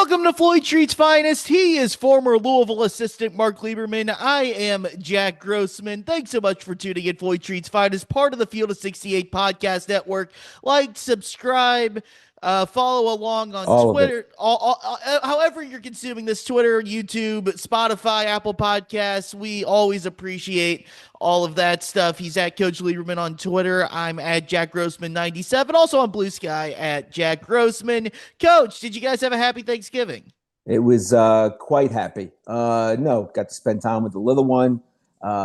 Welcome to Floyd Street's Finest. He is former Louisville assistant Mark Lieberman. I am Jack Grossman. Thanks so much for tuning in. Floyd Street's Finest, part of the Field of 68 podcast network. Like, subscribe, follow along on All of it. Twitter. However you're consuming this, Twitter, YouTube, Spotify, Apple Podcasts. We always appreciate all of that stuff. He's at Coach Lieberman on Twitter. I'm at Jack Grossman 97. Also on Blue Sky at Jack Grossman. Coach, did you guys have a happy Thanksgiving? It was quite happy. No, got to spend time with the little one,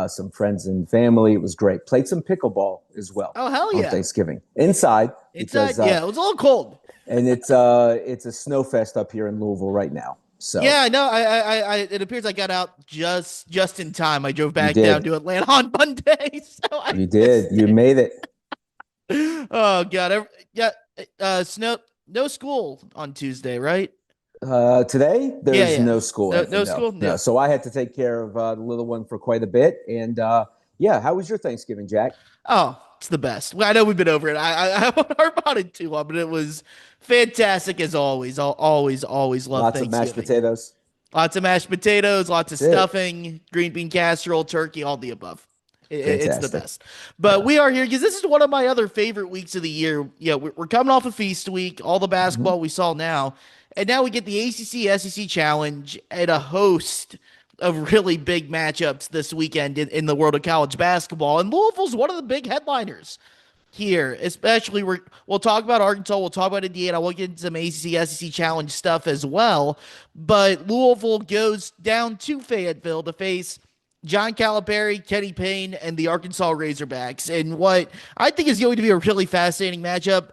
some friends and family. It was great. Played some pickleball as well Oh, hell on yeah. Thanksgiving inside Inside, because yeah, it was a little cold. and it's a snow fest up here in Louisville right now. So Yeah, no, it appears I got out just in time. I drove you back down did, to Atlanta on Monday, so I you did, missed you it. made it. Oh God, yeah, snow, no school on Tuesday, right? Today Yeah, there's yeah, no school. no No, school, no. no. So I had to take care of the little one for quite a bit. And yeah, how was your Thanksgiving, Jack? Oh, it's the best. Well, I know we've been over it. I won't harp on it too long, but it was fantastic as always. I'll always love Lots of mashed Thanksgiving. potatoes. Lots of mashed potatoes, lots of That's it. stuffing, green bean casserole, turkey, all the above. It's the Fantastic. best. But Yeah. we are here because this is one of my other favorite weeks of the year. Yeah, we're coming off a feast week, all the Mhm. basketball we saw now. And now we get the ACC SEC Challenge and a host of really big matchups this weekend in the world of college basketball. And Louisville's one of the big headliners here, especially we'll talk about Arkansas, we'll talk about Indiana, we'll get into some ACC, SEC Challenge stuff as well. But Louisville goes down to Fayetteville to face John Calipari, Kenny Payne, and the Arkansas Razorbacks, and what I think is going to be a really fascinating matchup.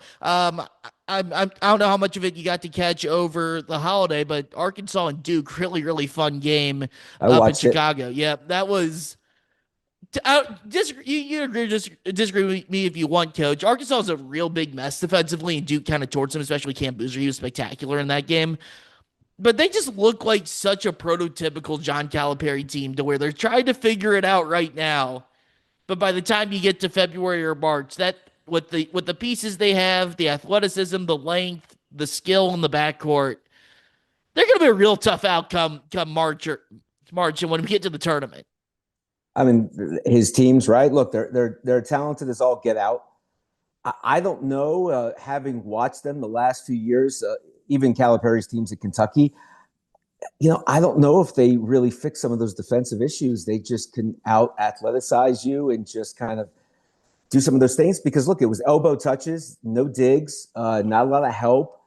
I don't know how much of it you got to catch over the holiday, but Arkansas and Duke, really fun game I up in watched it. Chicago. Yeah, that was you agree or disagree with me if you want, Coach. Arkansas is a real big mess defensively, and Duke kind of torched them, especially Cam Boozer. He was spectacular in that game. But they just look like such a prototypical John Calipari team to where they're trying to figure it out right now. But by the time you get to February or March, that with the pieces they have, the athleticism, the length, the skill in the backcourt, they're going to be a real tough outcome come March and when we get to the tournament. I mean, his teams, right? Look, they're talented as all get out. I don't know, having watched them the last few years, even Calipari's teams at Kentucky. I don't know if they really fix some of those defensive issues. They just can out athleticize you and just kind of do some of those things. Because look, it was elbow touches, no digs, not a lot of help.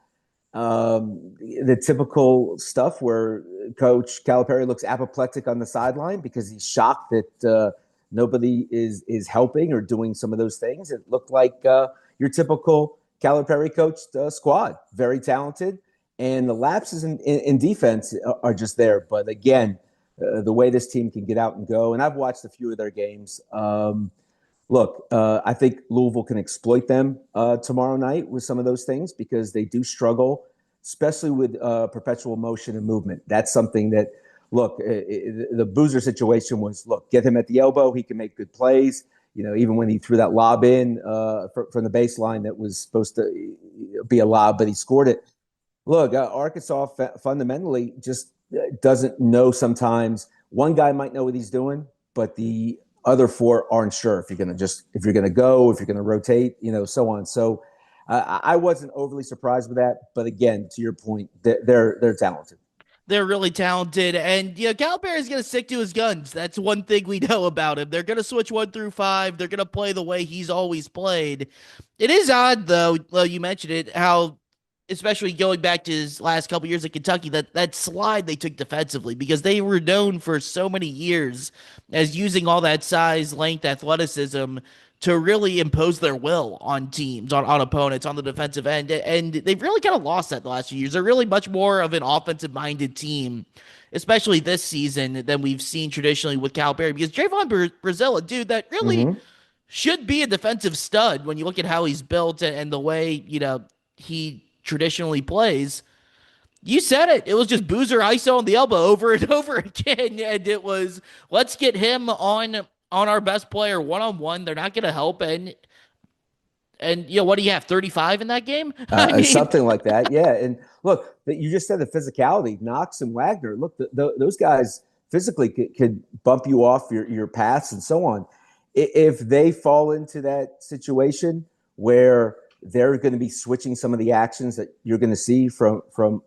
The typical stuff where Coach Calipari looks apoplectic on the sideline because he's shocked that nobody is helping or doing some of those things. It looked like your typical Calipari coached squad, very talented, and the lapses in defense are just there. But again, the way this team can get out and go, and I've watched a few of their games. Look, I think Louisville can exploit them tomorrow night with some of those things because they do struggle, especially with perpetual motion and movement. That's something that, look, the Boozer situation was, look, get him at the elbow. He can make good plays. Even when he threw that lob in from the baseline that was supposed to be a lob, but he scored it. Look, Arkansas fundamentally just doesn't know sometimes. One guy might know what he's doing, but the other four aren't sure if you're going to go, if you're going to rotate, so on. So I wasn't overly surprised with that. But again, to your point, they're talented. They're really talented, and Calipari is going to stick to his guns. That's one thing we know about him. They're going to switch 1 through 5. They're going to play the way he's always played. It is odd, though. Well, you mentioned it, how especially going back to his last couple years at Kentucky, that slide they took defensively because they were known for so many years as using all that size, length, athleticism to really impose their will on teams, on opponents, on the defensive end. And they've really kind of lost that the last few years. They're really much more of an offensive-minded team, especially this season, than we've seen traditionally with Calipari. Because Javon Brazil, a dude that really Mm-hmm. should be a defensive stud when you look at how he's built and the way, he traditionally plays. You said it. It was just Boozer ISO on the elbow over and over again. And it was, let's get him on our best player one-on-one. They're not going to help. And And what do you have? 35 in that game? I mean, Something like that. Yeah. And look, you just said the physicality. Knox and Wagner. Look, those guys physically could bump you off your paths and so on. If they fall into that situation where they're going to be switching some of the actions that you're going to see from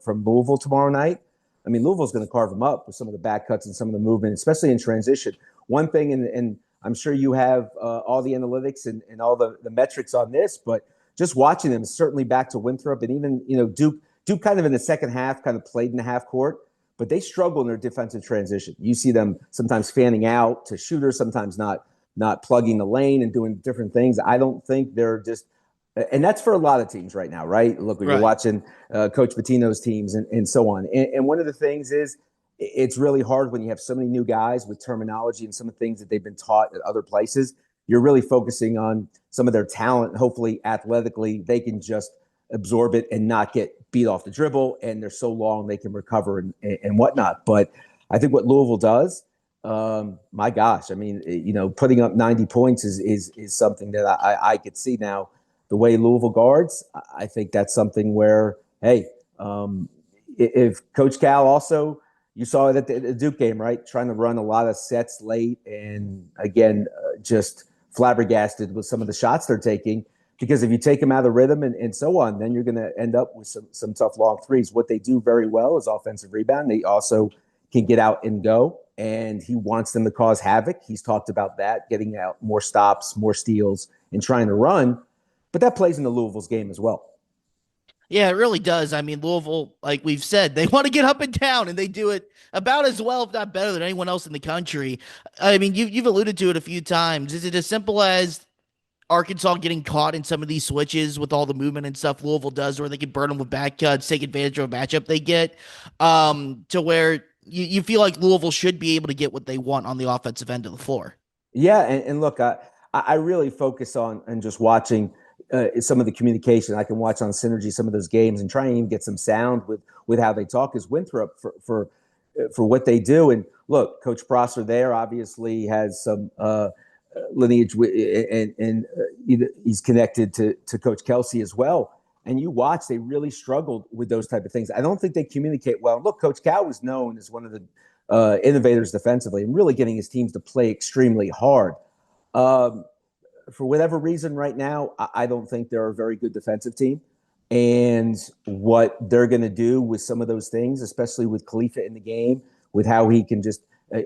Louisville tomorrow night, I mean, Louisville's going to carve them up with some of the back cuts and some of the movement, especially in transition. One thing, and I'm sure you have all the analytics and all the metrics on this, but just watching them, certainly back to Winthrop and even Duke kind of in the second half kind of played in the half court, but they struggle in their defensive transition. You see them sometimes fanning out to shooters, sometimes not plugging the lane and doing different things. I don't think they're just, and that's for a lot of teams right now, right? Look, you're right. watching Coach Pitino's teams and so on. And one of the things is it's really hard when you have so many new guys with terminology and some of the things that they've been taught at other places. You're really focusing on some of their talent. Hopefully, athletically, they can just absorb it and not get beat off the dribble. And they're so long they can recover and whatnot. But I think what Louisville does, my gosh, I mean, putting up 90 points is something that I could see now. The way Louisville guards, I think that's something where, hey, if Coach Cal also, you saw it at the Duke game, right? Trying to run a lot of sets late and again, just flabbergasted with some of the shots they're taking. Because if you take them out of rhythm and so on, then you're going to end up with some tough long threes. What they do very well is offensive rebound. They also can get out and go, and he wants them to cause havoc. He's talked about that, getting out more stops, more steals, and trying to run. But that plays into Louisville's game as well. Yeah, it really does. I mean, Louisville, like we've said, they want to get up and down, and they do it about as well, if not better, than anyone else in the country. I mean, you've alluded to it a few times. Is it as simple as Arkansas getting caught in some of these switches with all the movement and stuff Louisville does, where they can burn them with back cuts, take advantage of a matchup they get, to where you feel like Louisville should be able to get what they want on the offensive end of the floor? Yeah, and look, I really focus on and just watching some of the communication. I can watch on Synergy some of those games and try and even get some sound with how they talk. Is Winthrop for what they do? And look, Coach Prosser there obviously has some lineage and he's connected to Coach Kelsey as well. And you watch, they really struggled with those type of things. I don't think they communicate well. Look, Coach Cal was known as one of the innovators defensively and really getting his teams to play extremely hard. Um, for whatever reason, right now, I don't think they're a very good defensive team. And what they're going to do with some of those things, especially with Khalifa in the game, with how he can just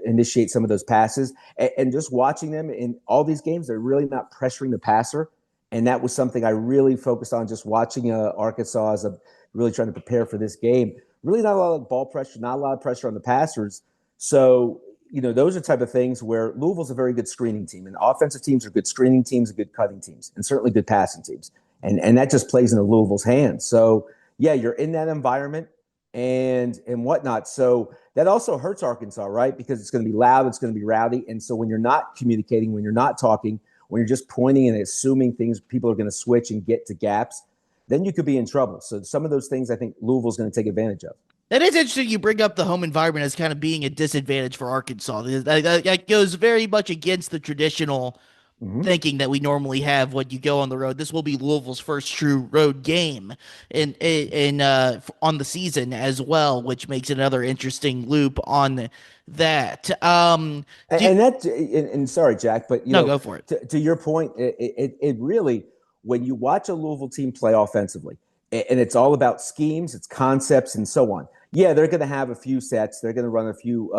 initiate some of those passes, and just watching them in all these games, they're really not pressuring the passer. And that was something I really focused on just watching Arkansas as I'm really trying to prepare for this game. Really not a lot of ball pressure, not a lot of pressure on the passers. So, those are the type of things where Louisville's a very good screening team, and offensive teams are good screening teams and good cutting teams, and certainly good passing teams. And that just plays into Louisville's hands. So, yeah, you're in that environment and whatnot. So that also hurts Arkansas, right? Because it's going to be loud, it's going to be rowdy. And so when you're not communicating, when you're not talking, when you're just pointing and assuming things, people are going to switch and get to gaps, then you could be in trouble. So some of those things I think Louisville's going to take advantage of. That is interesting. You bring up the home environment as kind of being a disadvantage for Arkansas. That goes very much against the traditional Mm-hmm. thinking that we normally have when you go on the road. This will be Louisville's first true road game on the season as well, which makes another interesting loop on that. Do And that, and sorry, Jack, but no, go for it. to your point, it really, when you watch a Louisville team play offensively, and it's all about schemes, it's concepts, and so on. Yeah, they're going to have a few sets. They're going to run a few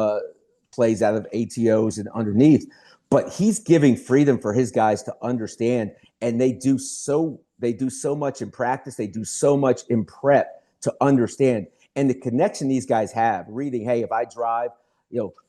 plays out of ATOs and underneath, but he's giving freedom for his guys to understand, and they do so much in practice. They do so much in prep to understand, and the connection these guys have. Reading, hey, if I drive,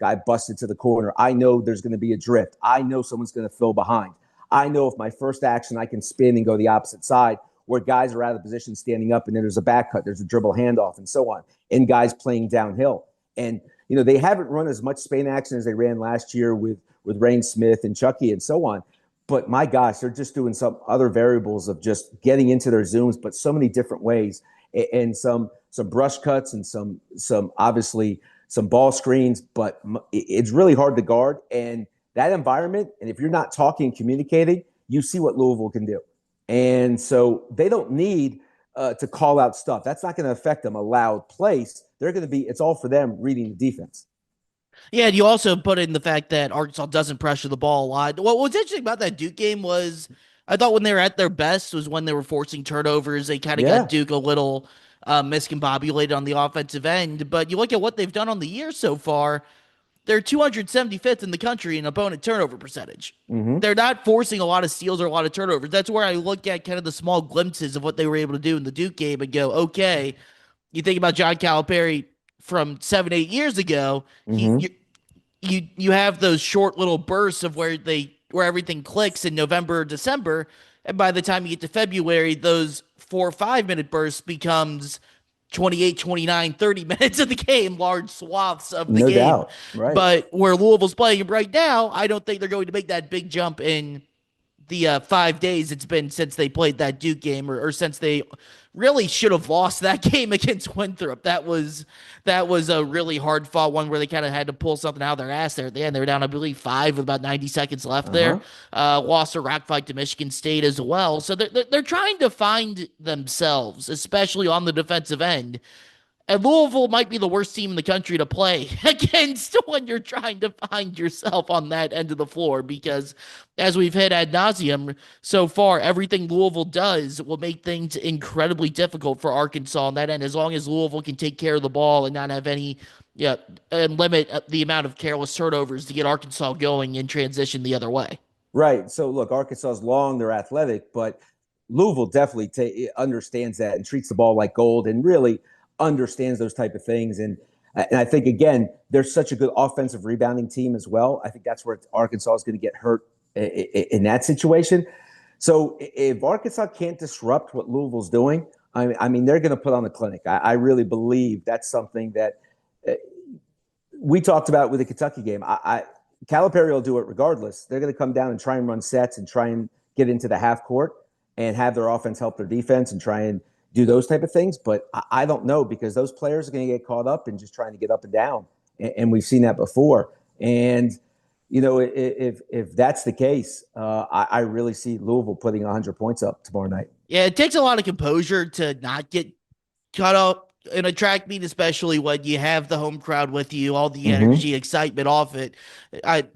guy busted to the corner. I know there's going to be a drift. I know someone's going to fill behind. I know if my first action, I can spin and go the opposite side where guys are out of position standing up and then there's a back cut, there's a dribble handoff and so on, and guys playing downhill. And, they haven't run as much Spain action as they ran last year with Rain Smith and Chucky and so on. But my gosh, they're just doing some other variables of just getting into their zooms, but so many different ways, and some brush cuts and some obviously some ball screens, but it's really hard to guard. And that environment, and if you're not talking and communicating, you see what Louisville can do. And so they don't need to call out stuff. That's not going to affect them a loud place. They're going to be, it's all for them reading the defense. Yeah, and you also put in the fact that Arkansas doesn't pressure the ball a lot. What was interesting about that Duke game was I thought when they were at their best was when they were forcing turnovers. They kind of got Yeah. Duke a little miscombobulated on the offensive end. But you look at what they've done on the year so far, they're 275th in the country in opponent turnover percentage. Mm-hmm. They're not forcing a lot of steals or a lot of turnovers. That's where I look at kind of the small glimpses of what they were able to do in the Duke game and go, okay, you think about John Calipari from 7, 8 years ago, Mm-hmm. you have those short little bursts of where everything clicks in November or December, and by the time you get to February, those 4 or 5 minute bursts becomes 28, 29, 30 minutes of the game, large swaths of the No game. doubt. Right. But where Louisville's playing right now, I don't think they're going to make that big jump in the 5 days it's been since they played that Duke game, or since they really should have lost that game against Winthrop. That was a really hard fought one where they kind of had to pull something out of their ass there at the end. They were down, I believe, 5 with about 90 seconds left there. Uh-huh. Lost a rock fight to Michigan State as well. So they're trying to find themselves, especially on the defensive end. And Louisville might be the worst team in the country to play against when you're trying to find yourself on that end of the floor because, as we've hit ad nauseum so far, everything Louisville does will make things incredibly difficult for Arkansas on that end. As long as Louisville can take care of the ball and not have any, yeah, and limit the amount of careless turnovers to get Arkansas going in transition the other way. Right. So look, Arkansas is long, they're athletic, but Louisville definitely understands that and treats the ball like gold and really understands those type of things. And I think again, they're such a good offensive rebounding team as well. I think that's where Arkansas is going to get hurt in that situation. So if Arkansas can't disrupt what Louisville's doing, I mean, they're going to put on the clinic. I really believe that's something that uh, we talked about with the Kentucky game. Calipari will do it regardless. They're going to come down and try and run sets and try and get into the half court and have their offense help their defense and try and do those type of things. But I don't know because those players are going to get caught up in just trying to get up and down, and we've seen that before. And you know, if that's the case, I really see Louisville putting 100 points up tomorrow night. Yeah, it takes a lot of composure to not get cut up in a track meet, especially when you have the home crowd with you, all the Mm-hmm. energy, excitement off it.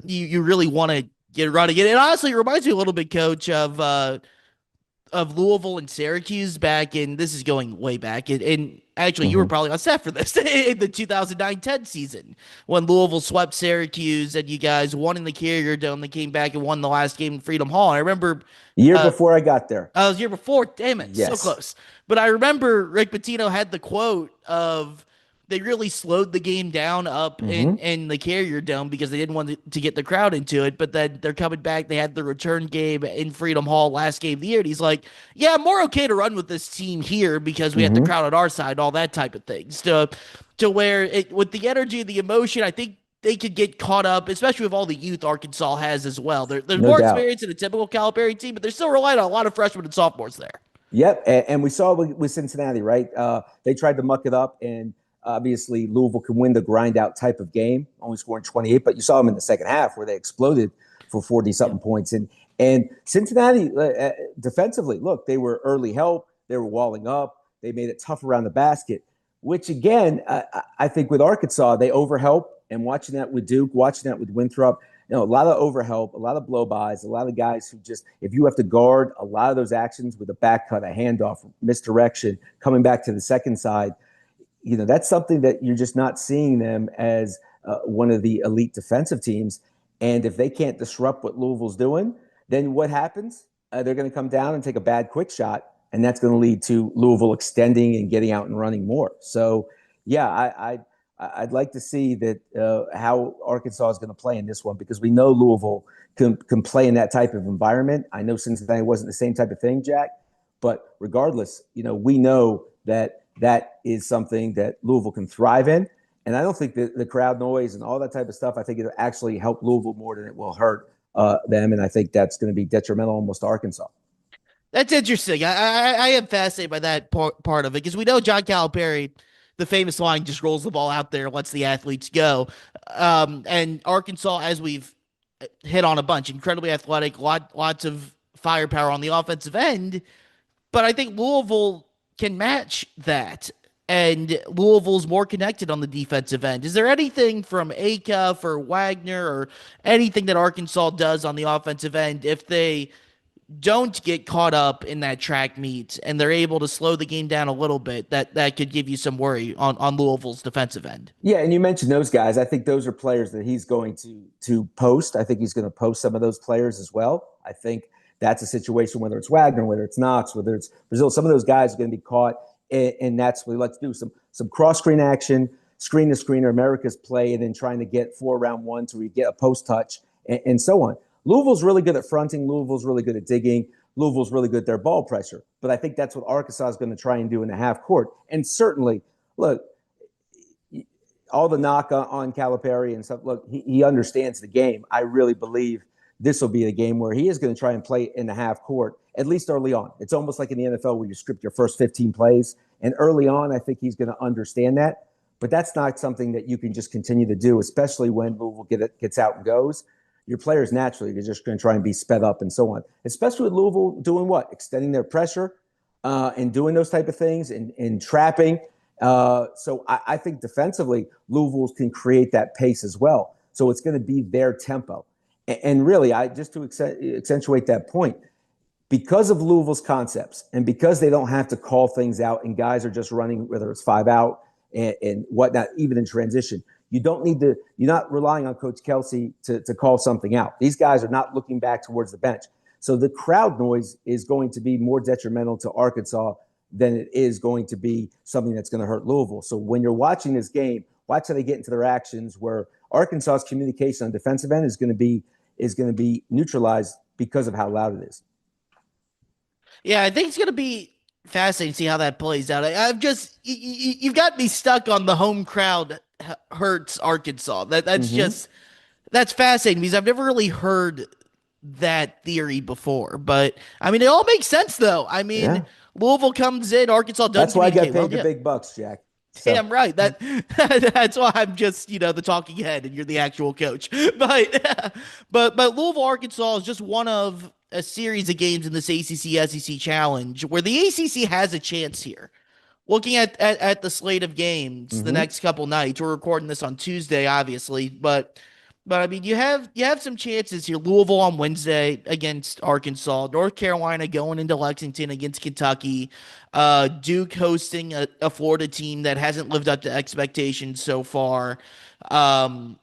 You really want to get running. It honestly reminds me a little bit, Coach, of Louisville and Syracuse back in this is going way back. And actually, you were Mm-hmm. probably on set for this in the 2009-10 season when Louisville swept Syracuse and you guys won in the Carrier Dome. They came back and won the last game in Freedom Hall. And I remember Year uh, before I got there. I was year before. Damn it, so Yes. close. But I remember Rick Pitino had the quote of they really slowed the game down up in Mm-hmm. in the Carrier Dome because they didn't want to get the crowd into it. But then they're coming back. They had the return game in Freedom Hall last game of the year. And he's like, "Yeah, I'm more okay to run with this team here because we had the Mm-hmm. crowd on our side, all that type of things." To where it with the energy, the emotion, I think they could get caught up, especially with all the youth Arkansas has as well. There's No more doubt. experience than a typical Calipari team, but they're still relying on a lot of freshmen and sophomores there. Yep, and we saw with Cincinnati, right? They tried to muck it up, and obviously Louisville can win the grind out type of game, only scoring 28. But you saw them in the second half where they exploded for 40 Yeah. something points. And Cincinnati defensively, look, they were early help, they were walling up, they made it tough around the basket. Which again, I think with Arkansas, they overhelp, and watching that with Duke, watching that with Winthrop, you know, a lot of overhelp, a lot of blow-bys, a lot of guys who just, if you have to guard a lot of those actions with a back cut, a handoff, misdirection, coming back to the second side, you know, that's something that you're just not seeing them as one of the elite defensive teams. And if they can't disrupt what Louisville's doing, then what happens? They're going to come down and take a bad quick shot, and that's going to lead to Louisville extending and getting out and running more. So, yeah, I'd like to see that how Arkansas is going to play in this one because we know Louisville can play in that type of environment. I know Cincinnati wasn't the same type of thing, Jack, but regardless, you know, we know that that is something that Louisville can thrive in. And I don't think that the crowd noise and all that type of stuff, I think it'll actually help Louisville more than it will hurt them. And I think that's going to be detrimental almost to Arkansas. That's interesting. I am fascinated by that part of it because we know John Calipari, the famous line, just rolls the ball out there, lets the athletes go. And Arkansas, as we've hit on a bunch, incredibly athletic, lots of firepower on the offensive end, but I think Louisville can match that. And Louisville's more connected on the defensive end. Is there anything from Acuff or Wagner or anything that Arkansas does on the offensive end if they don't get caught up in that track meet and they're able to slow the game down a little bit, that could give you some worry on Louisville's defensive end? Yeah, and you mentioned those guys. I think those are players that he's going to post. I think he's going to post some of those players as well. I think that's a situation, whether it's Wagner, whether it's Knox, whether it's Brazil, some of those guys are going to be caught, and that's what we like to do. Some cross screen action, screen to screener, America's play, and then trying to get 4 round 1 to get a post touch and so on. Louisville's really good at fronting. Louisville's really good at digging. Louisville's really good at their ball pressure. But I think that's what Arkansas is going to try and do in the half court. And certainly, look, all the knock on Calipari and stuff. Look, he understands the game. I really believe this will be a game where he is going to try and play in the half court, at least early on. It's almost like in the NFL where you script your first 15 plays. And early on, I think he's going to understand that. But that's not something that you can just continue to do, especially when Louisville gets out and goes. Your players naturally are just going to try and be sped up and so on, especially with Louisville doing what? Extending their pressure and doing those type of things and trapping. So I think defensively, Louisville can create that pace as well. So it's going to be their tempo. And really, just to accentuate that point, because of Louisville's concepts and because they don't have to call things out and guys are just running, whether it's 5 out and whatnot, even in transition, you don't need to, you're not relying on Coach Kelsey to call something out. These guys are not looking back towards the bench. So the crowd noise is going to be more detrimental to Arkansas than it is going to be something that's going to hurt Louisville. So when you're watching this game, watch how they get into their actions where Arkansas's communication on defensive end is going to be neutralized because of how loud it is. Yeah, I think it's going to be fascinating to see how that plays out. I've just you've got me stuck on the home crowd hurts Arkansas. That's Mm-hmm. just that's fascinating because I've never really heard that theory before. But I mean, it all makes sense though. I mean, Yeah. Louisville comes in, Arkansas doesn't That's why I got communicate paid well. the Yeah, big bucks, Jack. So damn right. That's why I'm just the talking head and you're the actual coach. But Louisville Arkansas is just one of a series of games in this ACC SEC challenge where the ACC has a chance here. Looking at the slate of games the mm-hmm. next couple nights, we're recording this on Tuesday, obviously, but I mean you have some chances here. Louisville on Wednesday against Arkansas, North Carolina going into Lexington against Kentucky, Duke hosting a Florida team that hasn't lived up to expectations so far. Um,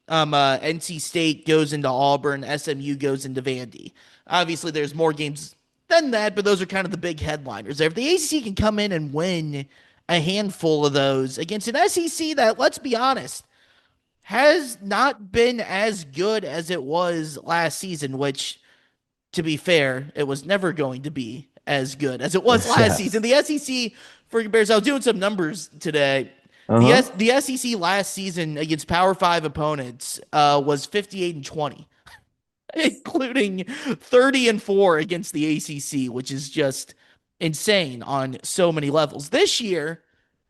NC State goes into Auburn, SMU goes into Vandy. Obviously, there's more games than that, but those are kind of the big headliners there. If the ACC can come in and win a handful of those against an SEC that, let's be honest, has not been as good as it was last season, which, to be fair, it was never going to be as good as it was last Yeah. season. The SEC for Bears, I was doing some numbers today. Uh-huh. The SEC last season against Power Five opponents was 58-20, including 30-4 against the ACC, which is just insane on so many levels. This year,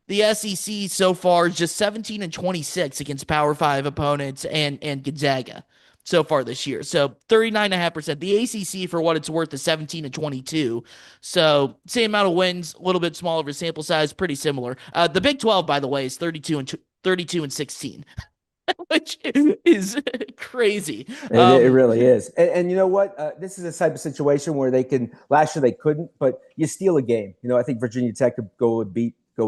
the SEC so far is just 17-26 against Power Five opponents and Gonzaga so far this year. So 39.5%. The ACC, for what it's worth, is 17-22. So same amount of wins, a little bit smaller of a sample size, pretty similar. The Big 12, by the way, is 32-16. Which is crazy. It really is. And you know what? This is a type of situation where they can, last year they couldn't, but you steal a game. I think Virginia Tech could go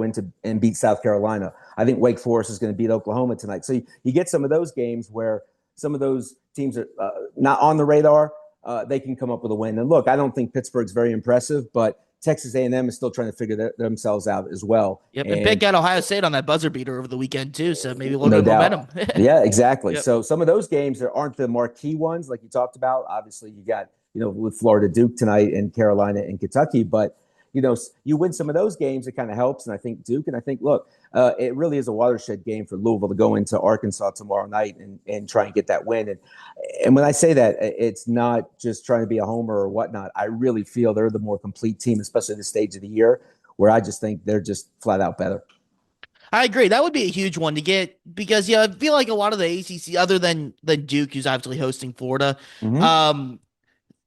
into and beat South Carolina. I think Wake Forest is going to beat Oklahoma tonight. So you get some of those games where some of those teams are not on the radar. They can come up with a win. And look, I don't think Pittsburgh's very impressive, but Texas A&M is still trying to figure themselves out as well. Yep, and Pitt And got Ohio State on that buzzer beater over the weekend too, so maybe a little no bit of doubt. momentum. Yeah, exactly. Yep. So some of those games there aren't the marquee ones like you talked about. Obviously, you got with Florida Duke tonight and Carolina and Kentucky, but you win some of those games, it kind of helps. And I think Duke, and I think look, it really is a watershed game for Louisville to go into Arkansas tomorrow night and try and get that win. And when I say that, it's not just trying to be a homer or whatnot. I really feel they're the more complete team, especially at this stage of the year, where I just think they're just flat out better. I agree. That would be a huge one to get because I feel like a lot of the ACC, other than Duke, who's obviously hosting Florida, Mm-hmm. um,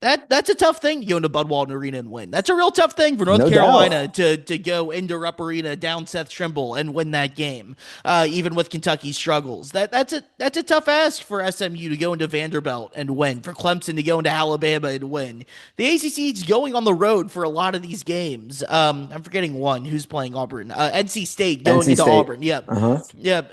That's a tough thing to go into Bud Walton Arena and win. That's a real tough thing for North No Carolina doubt. to go into Rupp Arena down Seth Trimble and win that game, even with Kentucky's struggles. That's a tough ask for SMU to go into Vanderbilt and win, for Clemson to go into Alabama and win. The ACC is going on the road for a lot of these games. I'm forgetting one who's playing Auburn. NC State going NC into State. Auburn. Yep, Uh-huh. yep.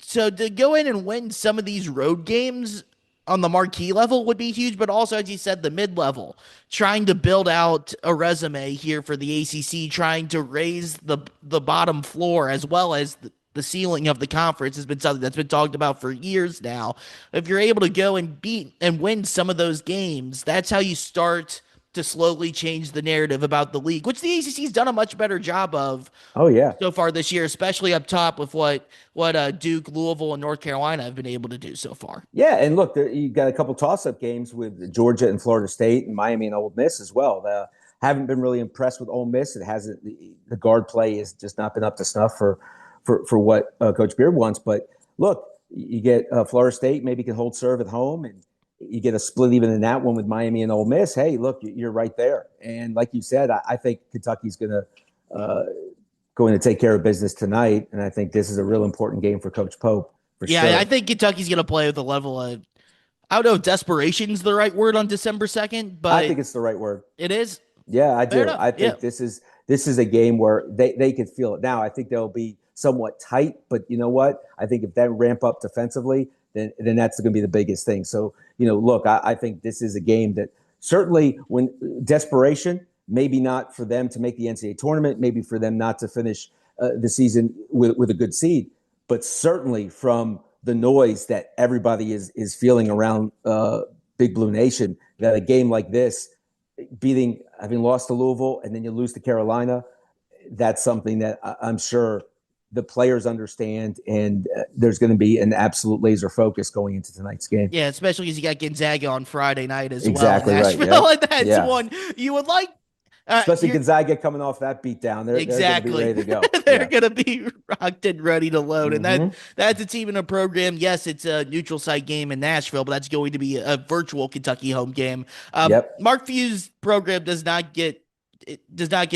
So to go in and win some of these road games on the marquee level would be huge, but also, as you said, the mid level, trying to build out a resume here for the ACC, trying to raise the bottom floor as well as the ceiling of the conference has been something that's been talked about for years now. If you're able to go and beat and win some of those games, that's how you start to slowly change the narrative about the league, which the ACC's done a much better job of Oh yeah. so far this year, especially up top with what Duke, Louisville, and North Carolina have been able to do so far. Yeah, and look, you got a couple toss-up games with Georgia and Florida State, and Miami and Ole Miss as well. Haven't been really impressed with Ole Miss. It hasn't. The guard play has just not been up to snuff for what Coach Beard wants. But look, you get Florida State maybe can hold serve at home, and you get a split even in that one with Miami and Ole Miss. Hey, look, you're right there. And like you said, I think Kentucky's uh, going to take care of business tonight, and I think this is a real important game for Coach Pope for Yeah, I sure. think Kentucky's going to play with a level of, I don't know if desperation's the right word on December 2nd, I but think it's the right word. it is. Yeah, I Fair do. enough. I Yeah. think this is a game where they could feel it. Now, I think they'll be somewhat tight, but you know what? I think if that ramp up defensively, then that's going to be the biggest thing. So, look, I think this is a game that certainly when desperation, maybe not for them to make the NCAA tournament, maybe for them not to finish the season with a good seed, but certainly from the noise that everybody is feeling around Big Blue Nation, that a game like this having lost to Louisville and then you lose to Carolina, that's something that I'm sure the players understand, and there's going to be an absolute laser focus going into tonight's game. Yeah, especially because you got Gonzaga on Friday night as well in Exactly right. Nashville, Yep. and that's Yeah. one you would like. Especially You're Gonzaga coming off that beatdown, they're going to be exactly. ready to go. They're Yeah. gonna be rocked and ready to load, and Mm-hmm. that's a team in a program. Yes, it's a neutral site game in Nashville, but that's going to be a virtual Kentucky home game. Yep. Mark Few's program does not get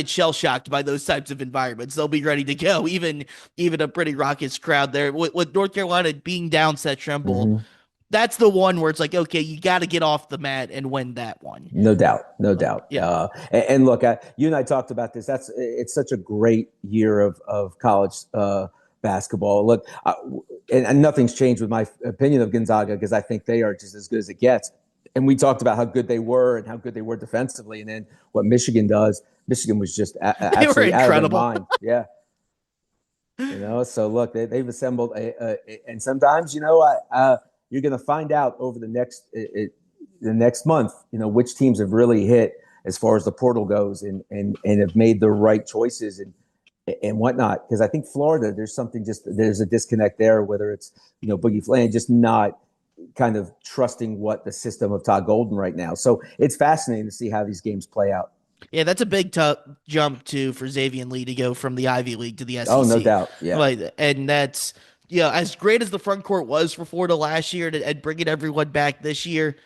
shell shocked by those types of environments. They'll be ready to go, even a pretty raucous crowd there. With North Carolina being down set Tremble, Mm-hmm. that's the one where it's like, okay, you got to get off the mat and win that one. No doubt, no doubt. Yeah. And look, you and I talked about this. It's such a great year of college basketball. Look, and nothing's changed with my opinion of Gonzaga because I think they are just as good as it gets. And we talked about how good they were and how good they were defensively, and then what Michigan does. Michigan was just They were absolutely out of their incredible. mind. Yeah. So look, they've assembled and sometimes, you're going to find out over the next month, which teams have really hit as far as the portal goes and have made the right choices and whatnot. Because I think Florida, there's a disconnect there, whether it's, Boogie Flan just not kind of trusting what the system of Todd Golden right now. So it's fascinating to see how these games play out. Yeah, that's a big jump too for Xavier Lee to go from the Ivy League to the Oh, no SEC. doubt. Yeah. Like, and that's as great as the front court was for Florida last year and bringing everyone back this year.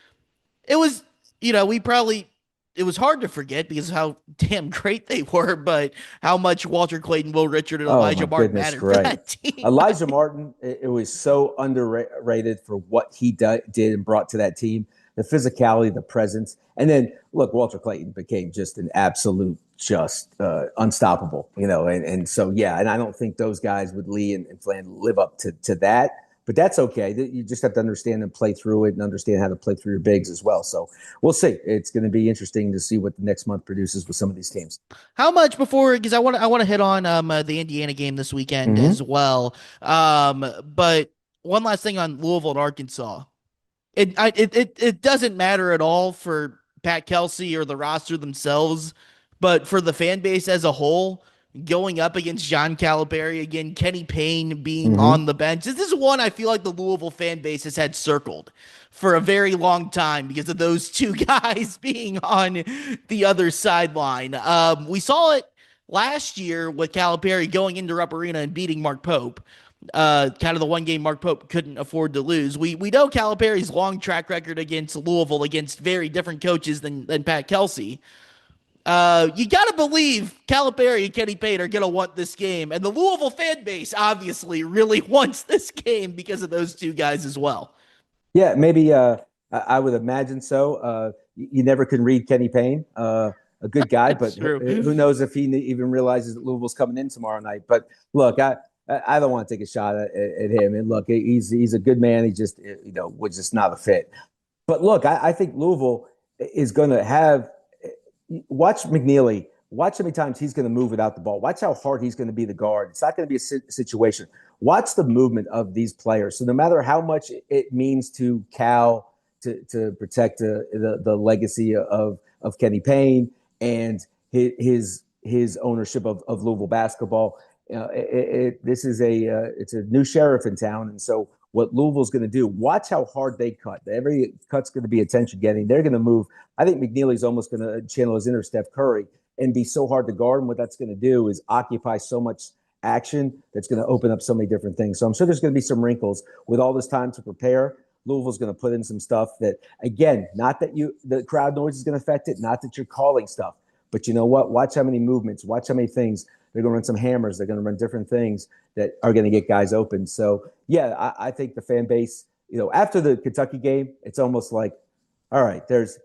It was, we probably it was hard to forget because of how damn great they were, but how much Walter Clayton, Will Richard, and Oh my Elijah Martin goodness, mattered for right. that team. Elijah Martin, it was so underrated for what he did and brought to that team, the physicality, the presence. And then, look, Walter Clayton became just an absolute, just unstoppable, and so, yeah, and I don't think those guys with Lee and Flan live up to that. But that's okay. You just have to understand and play through it and understand how to play through your bigs as well. So we'll see. It's going to be interesting to see what the next month produces with some of these teams. How much before? Because I want to hit on the Indiana game this weekend Mm-hmm. as well. But one last thing on Louisville and Arkansas. It doesn't matter at all for Pat Kelsey or the roster themselves, but for the fan base as a whole, going up against John Calipari again, Kenny Payne being Mm-hmm. on the bench. This is one I feel like the Louisville fan base has had circled for a very long time because of those two guys being on the other sideline. We saw it last year with Calipari going into Rupp Arena and beating Mark Pope, kind of the one game Mark Pope couldn't afford to lose. We know Calipari's long track record against Louisville against very different coaches than Pat Kelsey. You got to believe Calipari and Kenny Payne are going to want this game. And the Louisville fan base obviously really wants this game because of those two guys as well. Yeah, maybe I would imagine so. You never can read Kenny Payne, a good guy, That's but true. who knows if he even realizes that Louisville's coming in tomorrow night. But look, I don't want to take a shot at him. And look, he's a good man. He just was just not a fit. But look, I think Louisville is going to have watch McNeely. Watch how many times he's going to move without the ball. Watch how hard he's going to be the guard. It's not going to be a situation. Watch the movement of these players. So no matter how much it means to Cal to protect the legacy of Kenny Payne and his ownership of Louisville basketball, this is it's a new sheriff in town, and so what Louisville's going to do. Watch how hard they cut. Every cut's going to be attention getting. They're going to move. I think McNeely's almost going to channel his inner Steph Curry and be so hard to guard. And what that's going to do is occupy so much action that's going to open up so many different things. So I'm sure there's going to be some wrinkles with all this time to prepare. Louisville's going to put in some stuff that, again, not that the crowd noise is going to affect it, not that you're calling stuff, but you know what? Watch how many movements, watch how many things. They're going to run some hammers. They're going to run different things that are going to get guys open. So, yeah, I think the fan base, after the Kentucky game, it's almost like, all right, there's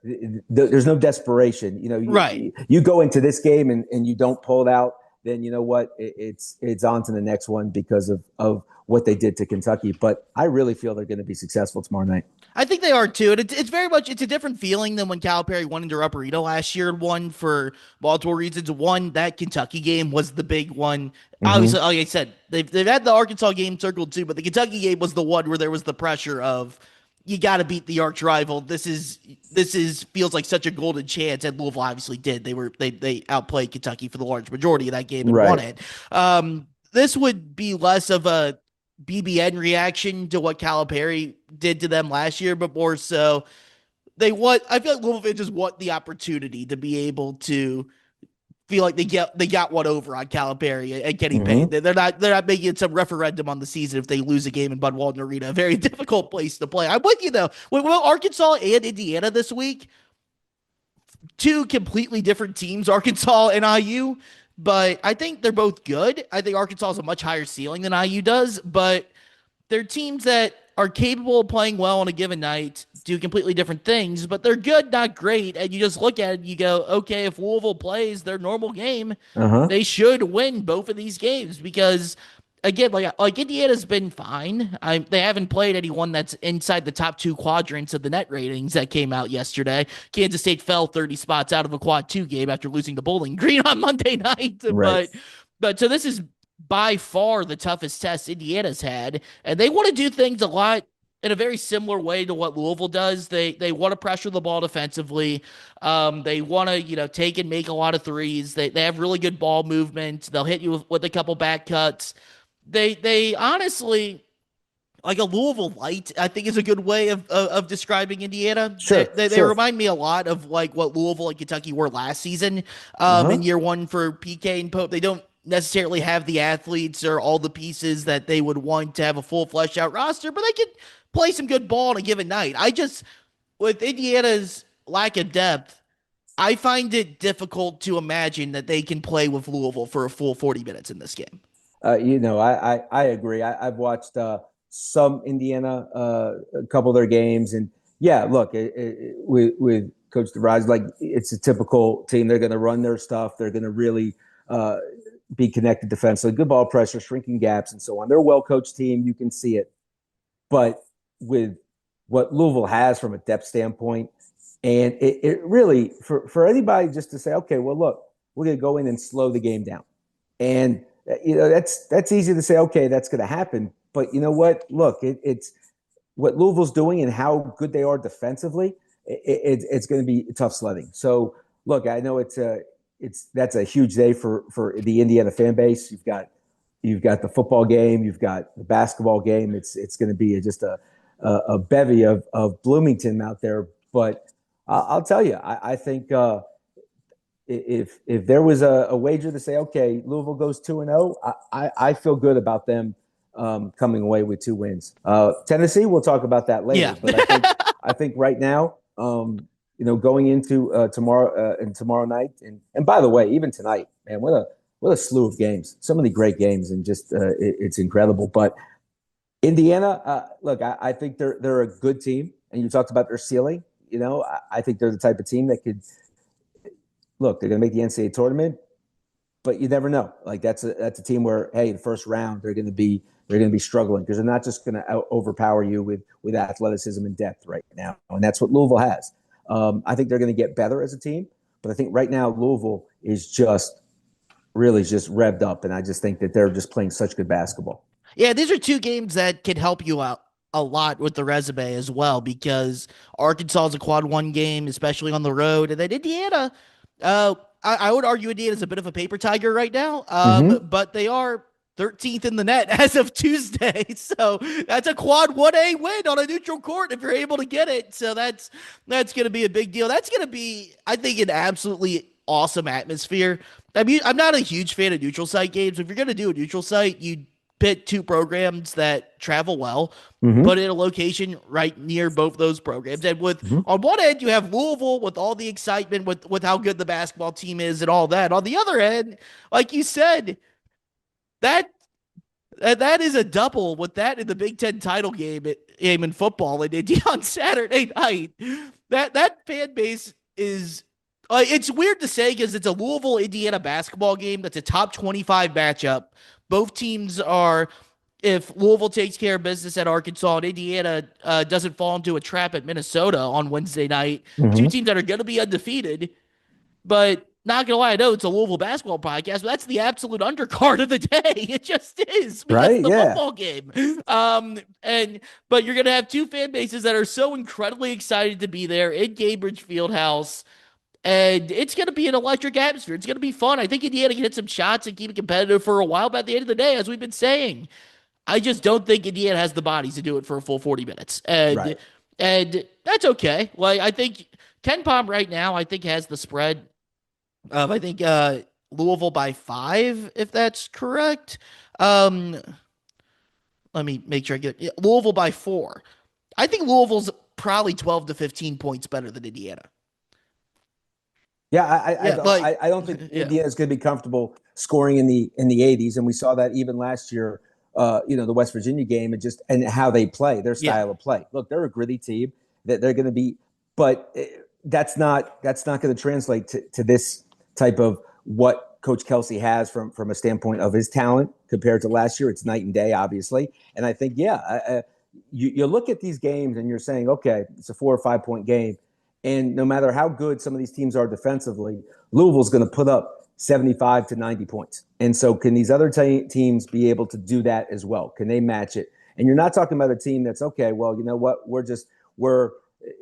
no desperation. Right. You go into this game and you don't pull it out, then you know what? It's on to the next one because of what they did to Kentucky. But I really feel they're going to be successful tomorrow night. I think they are too. And it's very much it's a different feeling than when Calipari won into Rupp Arena last year and won for multiple reasons. One, that Kentucky game was the big one. Obviously, Mm-hmm. like I said, they've had the Arkansas game circled too, but the Kentucky game was the one where there was the pressure of you got to beat the arch rival. This is feels like such a golden chance, and Louisville obviously did. They outplayed Kentucky for the large majority of that game and won Right. it. This would be less of a BBN reaction to what Calipari did to them last year, but more so I feel like Louisville just want the opportunity to be able to feel like they got one over on Calipari and Kenny Payne. Mm-hmm. They're not making some referendum on the season if they lose a game in Bud Walton Arena. A very difficult place to play. I'm with you though. With Arkansas and Indiana this week, two completely different teams, Arkansas and IU. But I think they're both good. I think Arkansas has a much higher ceiling than IU does, but they're teams that are capable of playing well on a given night, do completely different things, but they're good, not great. And you just look at it and you go, okay, if Louisville plays their normal game, Uh-huh. they should win both of these games because again, like Indiana's been fine. They haven't played anyone that's inside the top two quadrants of the net ratings that came out yesterday. Kansas State fell 30 spots out of a quad two game after losing to Bowling Green on Monday night. Right. But so this is by far the toughest test Indiana's had, and they want to do things a lot in a very similar way to what Louisville does. They want to pressure the ball defensively. They want to take and make a lot of threes. They have really good ball movement. They'll hit you with a couple back cuts. They honestly like a Louisville light, I think is a good way of describing Indiana. They, Sure. they they Sure. remind me a lot of like what Louisville and Kentucky were last season. In Uh-huh. year one for PK and Pope, they don't necessarily have the athletes or all the pieces that they would want to have a full fleshed out roster, but they can play some good ball on a given night. I just with Indiana's lack of depth, I find it difficult to imagine that they can play with Louisville for a full 40 minutes in this game. I agree. I've watched some Indiana, a couple of their games, and yeah, look, with Coach DeVries, like it's a typical team. They're going to run their stuff. They're going to really uh, be connected defensively, good ball pressure, shrinking gaps, and so on. They're a well coached team. You can see it, but with what Louisville has from a depth standpoint, and it really for anybody just to say, okay, well, look, we're going to go in and slow the game down. And that's easy to say. Okay, that's going to happen. But you know what? Look, it's what Louisville's doing and how good they are defensively. It's going to be tough sledding. So look, I know that's a huge day for the Indiana fan base. You've got the football game, you've got the basketball game. It's going to be just a bevy of Bloomington out there. But I'll tell you, I think if there was a wager to say, okay, Louisville goes 2-0, I feel good about them coming away with 2 wins. Tennessee, we'll talk about that later, Yeah. but I think right now, going into tomorrow and tomorrow night, and by the way, even tonight, man, what a slew of games, so many great games, and just it's incredible. But Indiana, look, I think they're a good team, and you talked about their ceiling. I think they're the type of team that could look. They're going to make the NCAA tournament, but you never know. Like that's a team where, hey, the first round they're going to be struggling because they're not just going to overpower you with athleticism and depth right now, and that's what Louisville has. I think they're going to get better as a team, but I think right now Louisville is just really just revved up, and I just think that they're just playing such good basketball. Yeah, these are two games that can help you out a lot with the resume as well because Arkansas is a quad one game, especially on the road, and then Indiana. I would argue Indiana is a bit of a paper tiger right now, Mm-hmm. but they are 13th in the net as of Tuesday, so that's a quad 1A win on a neutral court if you're able to get it. So that's going to be a big deal. That's going to be, I think, an absolutely awesome atmosphere. I mean, I'm not a huge fan of neutral site games. If you're going to do a neutral site, you pit two programs that travel well, put Mm-hmm. in a location right near both those programs. And with Mm-hmm. on one end, you have Louisville with all the excitement with how good the basketball team is and all that. On the other end, like you said, that that is a double with that in the Big Ten title game in football in Indy on Saturday night. That fan base is it's weird to say because it's a Louisville Indiana basketball game that's a top 25 matchup. Both teams are if Louisville takes care of business at Arkansas and Indiana doesn't fall into a trap at Minnesota on Wednesday night, two Mm-hmm. teams that are going to be undefeated. But not gonna lie, I know it's a Louisville basketball podcast, but that's the absolute undercard of the day. It just is because of Right? the Yeah. football game. And but you're gonna have two fan bases that are so incredibly excited to be there in Cambridge Fieldhouse. And it's going to be an electric atmosphere. It's going to be fun. I think Indiana can hit some shots and keep it competitive for a while. But at the end of the day, as we've been saying, I just don't think Indiana has the bodies to do it for a full 40 minutes. And Right. and that's okay. Like I think Ken Palm right now, I think has the spread I think Louisville by 5, if that's correct. Um, let me make sure I get Louisville by 4. I think Louisville's probably 12 to 15 points better than Indiana. Yeah, I Yeah, don't like I don't think yeah, Indiana is going to be comfortable scoring in the 80s, and we saw that even last year. The West Virginia game and how they play, their yeah. style of play. Look, they're a gritty team that they're going to be, but that's not going to translate to this type of what Coach Kelsey has from a standpoint of his talent compared to last year. It's night and day, obviously, and I think you look at these games and you're saying, okay, it's a 4 or 5 point game. And no matter how good some of these teams are defensively, Louisville's going to put up 75 to 90 points. And so, can these other teams be able to do that as well? Can they match it? And you're not talking about a team that's okay. Well, you know what? We're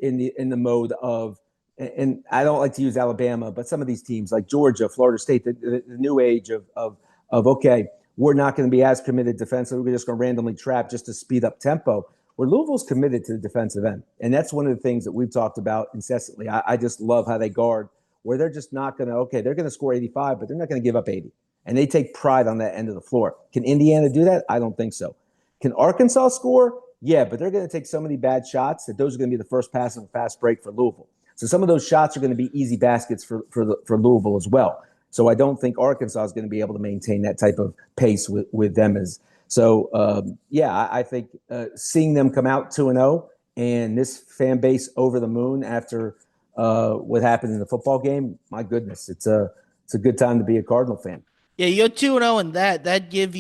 in the mode of, and I don't like to use Alabama, but some of these teams like Georgia, Florida State, the new age of okay, we're not going to be as committed defensively. We're just going to randomly trap just to speed up tempo where Louisville's committed to the defensive end. And that's one of the things that we've talked about incessantly. I just love how they guard, where they're just not going to, okay, they're going to score 85, but they're not going to give up 80. And they take pride on that end of the floor. Can Indiana do that? I don't think so. Can Arkansas score? Yeah, but they're going to take so many bad shots that those are going to be the first pass of a fast break for Louisville. So some of those shots are going to be easy baskets for Louisville as well. So I don't think Arkansas is going to be able to maintain that type of pace with them as so, I think seeing them come out 2-0 and this fan base over the moon after what happened in the football game, my goodness, it's a good time to be a Cardinal fan. Yeah, you go 2-0 and that give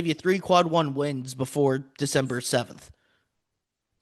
you 3 quad 1 wins before December 7th.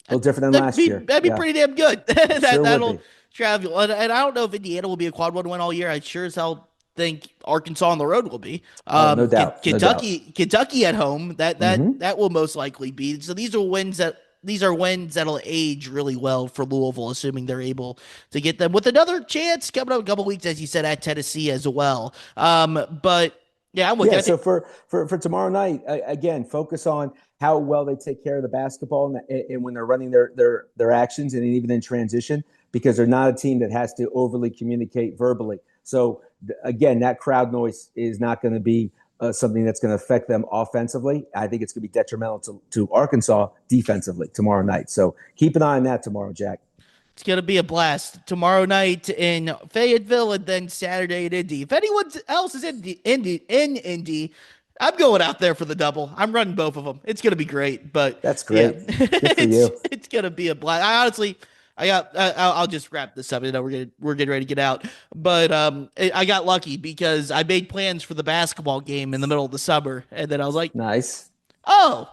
A little different than last year. That'd be Yeah, pretty damn good. sure would That'll be. travel. And I don't know if Indiana will be a quad 1 win all year. I sure as hell think Arkansas on the road will be. Oh, no doubt, no doubt. Kentucky at home, Mm-hmm. that will most likely be. So these are wins that'll age really well for Louisville, assuming they're able to get them with another chance coming up in a couple weeks, as you said, at Tennessee as well. But yeah, I'm with you. Yeah, I think so for tomorrow night, again, focus on how well they take care of the basketball and when they're running their actions and even in transition. because they're not a team that has to overly communicate verbally. So again, that crowd noise is not going to be something that's going to affect them offensively. I think it's going to be detrimental to Arkansas defensively tomorrow night. So keep an eye on that tomorrow, Jack. It's going to be a blast tomorrow night in Fayetteville and then Saturday in Indy. If anyone else is in Indy, I'm going out there for the double. I'm running both of them. It's going to be great. But That's yeah, great. Good for it's you. it's going to be a blast. I honestly, I got. I'll just wrap this up. I know we're getting ready to get out, but I got lucky because I made plans for the basketball game in the middle of the summer, and then I was like, Nice. oh,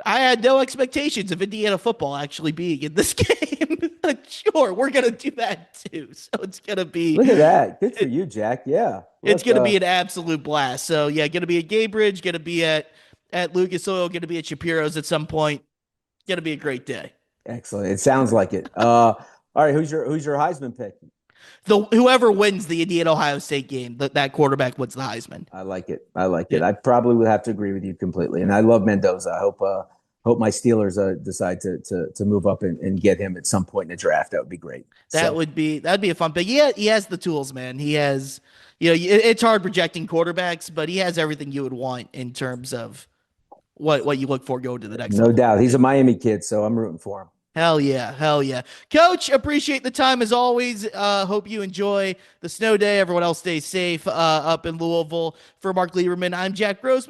I had no expectations of Indiana football actually being in this game. Sure, we're gonna do that too. So Look at that. Good for you, Jack. Yeah. it's Look, gonna be an absolute blast. So yeah, gonna be at Gaybridge, gonna be at Lucas Oil, gonna be at Shapiro's at some point. Gonna be a great day. excellent. It sounds like it. All right. Who's your Heisman pick? The whoever wins the Indiana Ohio State game, that quarterback wins the Heisman. I like it. I like Yeah, it. I probably would have to agree with you completely. And I love Mendoza. I hope my Steelers decide to move up and get him at some point in the draft. That would be great. So that'd be a fun pick. He has the tools, man. He has, it's hard projecting quarterbacks, but he has everything you would want in terms of what you look for going to the next no level. doubt. He's a Miami kid, so I'm rooting for him. Hell yeah, hell yeah. Coach, appreciate the time as always. Hope you enjoy the snow day. Everyone else stays safe up in Louisville. For Mark Lieberman, I'm Jack Grossman.